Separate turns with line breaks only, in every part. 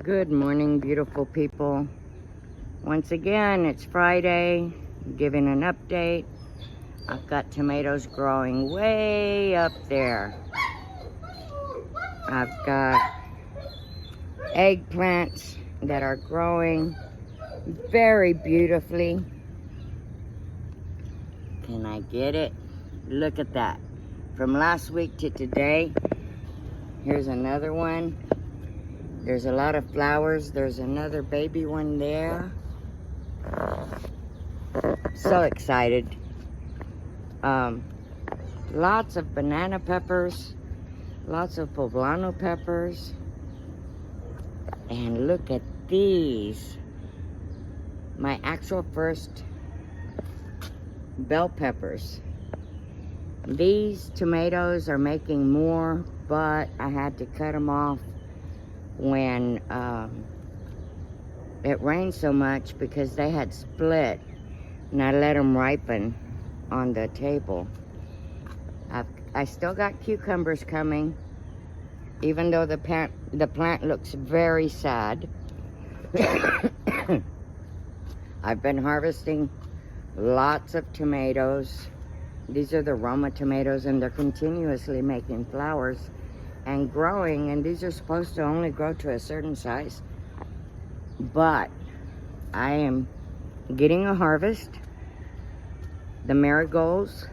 Good morning, beautiful people. Once again, it's Friday, giving an update. I've got tomatoes growing way up there. I've got eggplants that are growing very beautifully. Can I get it? Look at that. From last week to today, here's another one. There's a lot of flowers. There's another baby one there. So excited. Lots of banana peppers. Lots of poblano peppers. And look at these. My actual first bell peppers. These tomatoes are making more, but I had to cut them off when it rained so much because they had split, and I let them ripen on the table. I still got cucumbers coming, even though the plant looks very sad. I've been harvesting lots of tomatoes. These are the Roma tomatoes, and they're continuously making flowers and growing, and these are supposed to only grow to a certain size. But I am getting a harvest. The marigolds,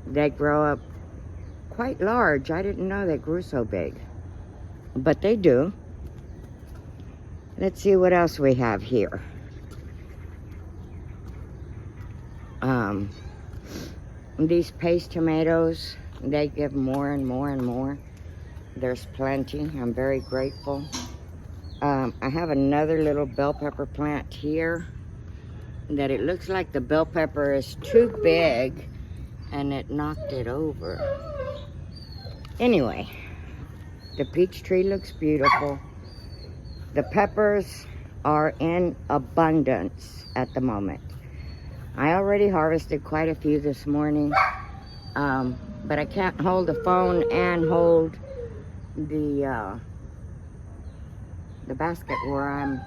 they grow up quite large. I didn't know they grew so big, but they do. Let's see what else we have here. These paste tomatoes, they give more and more and more. There's plenty. I'm very grateful. I have another little bell pepper plant here that it looks like the bell pepper is too big and it knocked it over. Anyway, the peach tree looks beautiful. The peppers are in abundance at the moment. I already harvested quite a few this morning, but I can't hold the phone and hold the basket where I'm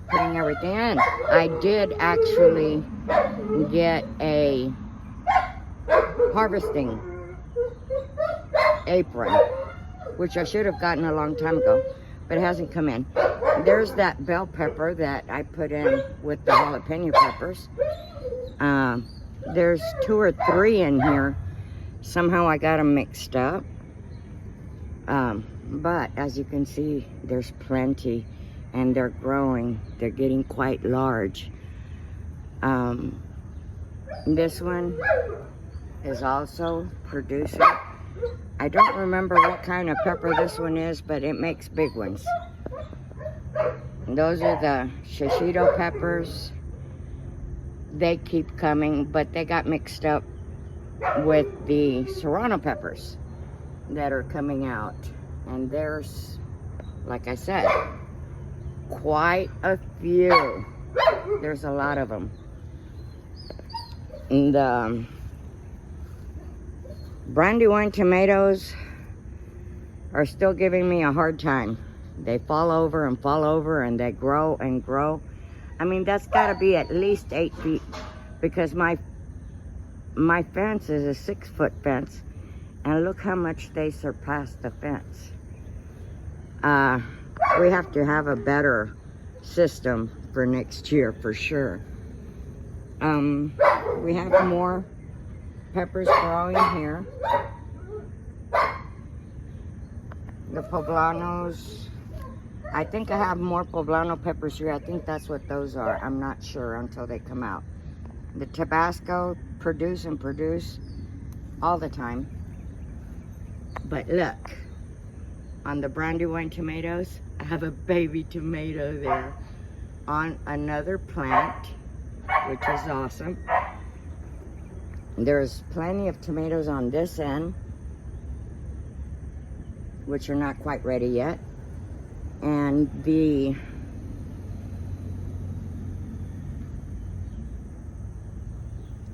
putting everything in. I did actually get a harvesting apron, which I should have gotten a long time ago, but it hasn't come in. There's that bell pepper that I put in with the jalapeno peppers. There's 2 or 3 in here. Somehow I got them mixed up. But as you can see, there's plenty, and they're growing. They're getting quite large. This one is also producing. I don't remember what kind of pepper this one is, but it makes big ones. Those are the shishito peppers. They keep coming, but they got mixed up with the serrano peppers that are coming out. And there's, like I said, quite a few. There's a lot of them. And the Brandywine tomatoes are still giving me a hard time. They fall over and they grow and grow. I mean, that's got to be at least 8 feet, because my fence is a 6-foot fence, and look how much they surpassed the fence. We have to have a better system for next year for sure. We have more peppers growing here. The poblanos. I think I have more poblano peppers here. I think that's what those are. I'm not sure until they come out. The Tabasco produce all the time. But look, on the Brandywine tomatoes, I have a baby tomato there on another plant, which is awesome. There's plenty of tomatoes on this end, which are not quite ready yet. And the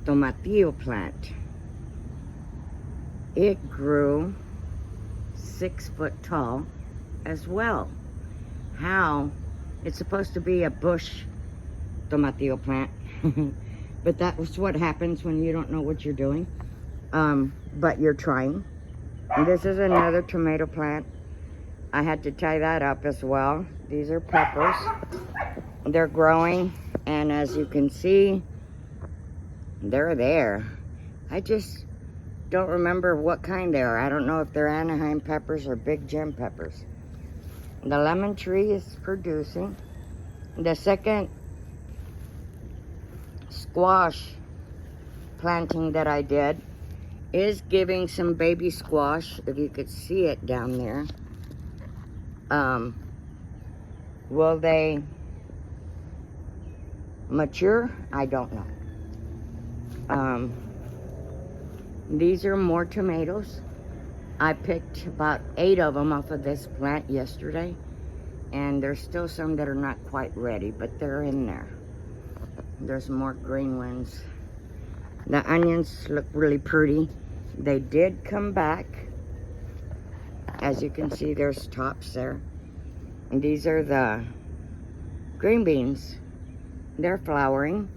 tomatillo plant, it grew 6 foot tall as well. how it's supposed to be a bush tomatillo plant. But that was what happens when you don't know what you're doing. But you're trying. And this is another tomato plant. I had to tie that up as well. These are peppers. They're growing, and as you can see, they're there. I just don't remember what kind they are. I don't know if they're Anaheim peppers or Big Gem peppers. The lemon tree is producing. The second squash planting that I did is giving some baby squash, if you could see it down there. Will they mature? I don't know. These are more tomatoes. I picked about 8 of them off of this plant yesterday, and there's still some that are not quite ready, but they're in there. There's more green ones. The onions look really pretty. They did come back. As you can see, there's tops there. And these are the green beans. They're flowering,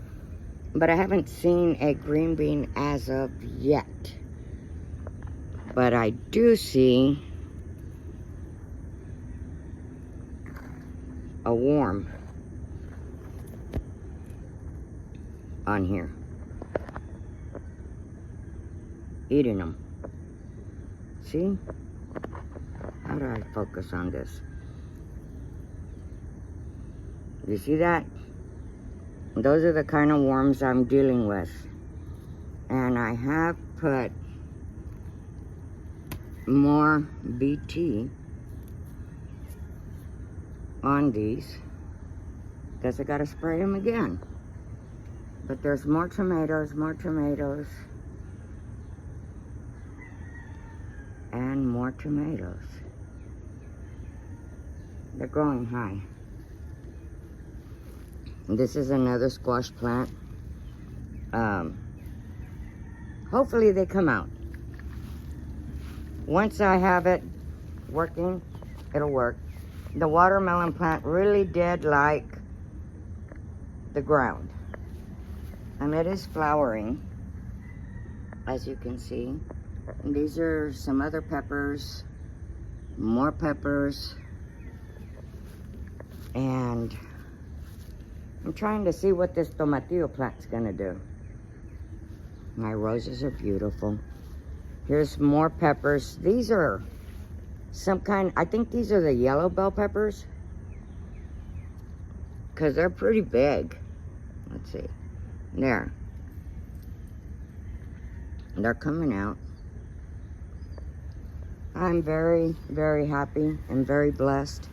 but I haven't seen a green bean as of yet. But I do see a worm on here, eating them. See? How do I focus on this? You see that? Those are the kind of worms I'm dealing with. And I have put more BT on these. Guess I gotta spray them again. But there's more tomatoes, and more tomatoes. They're growing high. This is another squash plant. Hopefully they come out. Once I have it working, it'll work. The watermelon plant really did like the ground. And it is flowering, as you can see. And these are some other peppers, more peppers. And I'm trying to see what this tomatillo plant's gonna do. My roses are beautiful. Here's more peppers. These are some kind, I think these are the yellow bell peppers, because they're pretty big. Let's see. There. They're coming out. I'm very, very happy and very blessed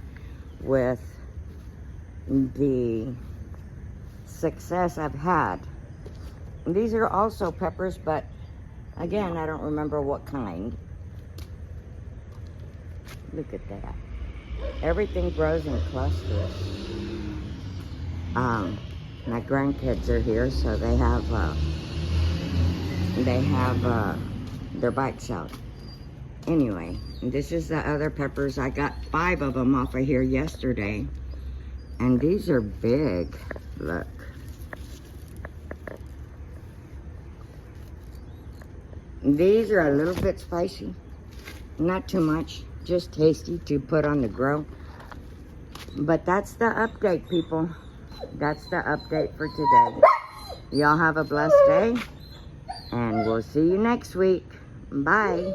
with the success I've had. These are also peppers, but again, I don't remember what kind. Look at that. Everything grows in clusters. My grandkids are here, so they have their bikes out. Anyway, this is the other peppers. I got 5 of them off of here yesterday. And these are big. Look. These are a little bit spicy. Not too much. Just tasty to put on the grill. But that's the update, people. That's the update for today. Y'all have a blessed day. And we'll see you next week. Bye.